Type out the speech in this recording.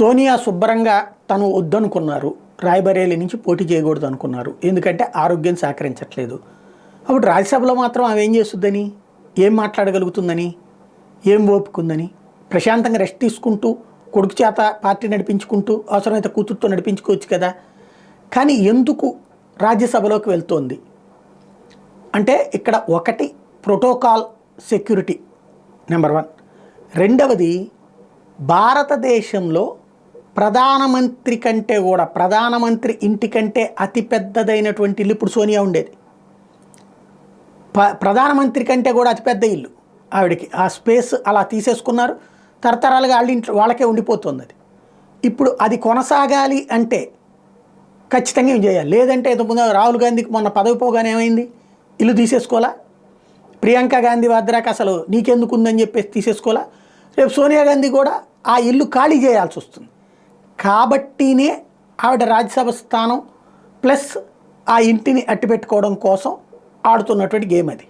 సోనియా శుభ్రంగా తను వద్దనుకున్నారు, రాయ్బరేలీ నుంచి పోటీ చేయకూడదు అనుకున్నారు, ఎందుకంటే ఆరోగ్యం సహకరించట్లేదు. అప్పుడు రాజ్యసభలో మాత్రం ఆమె ఏం చేస్తుందని, ఏం మాట్లాడగలుగుతుందని, ఏం ఓపుకుందని, ప్రశాంతంగా రెస్ట్ తీసుకుంటూ కొడుకు చేత పార్టీ నడిపించుకుంటూ అవసరమైతే కూతురుతో నడిపించుకోవచ్చు కదా. కానీ ఎందుకు రాజ్యసభలోకి వెళ్తోంది అంటే ఇక్కడ ఒకటి ప్రోటోకాల్ సెక్యూరిటీ నెంబర్ 1, రెండవది భారతదేశంలో ప్రధానమంత్రి కంటే కూడా ప్రధానమంత్రి ఇంటి కంటే అతిపెద్దదైనటువంటి ఇల్లు ఇప్పుడు సోనియా ఉండేది. ప్రధానమంత్రి కంటే కూడా అతిపెద్ద ఇల్లు ఆవిడకి. ఆ స్పేస్ అలా తీసేసుకున్నారు, తరతరాలుగా వాళ్ళకే ఉండిపోతుంది అది. ఇప్పుడు అది కొనసాగాలి అంటే ఖచ్చితంగా ఏం చేయాలి, లేదంటే ఇంతకుముందు రాహుల్ గాంధీకి మొన్న పదవి పోగానే ఏమైంది, ఇల్లు తీసేసుకోవాలా, ప్రియాంక గాంధీ వాద్రాకి అసలు నీకెందుకు ఉందని చెప్పేసి తీసేసుకోవాలా, రేపు సోనియా గాంధీ కూడా ఆ ఇల్లు ఖాళీ చేయాల్సి వస్తుంది. కాబట్టినే ఆవిడ రాజ్యసభ స్థానం ప్లస్ ఆ ఇంటిని అట్టిపెట్టుకోవడం కోసం ఆడుతున్నటువంటి గేమ్ అది.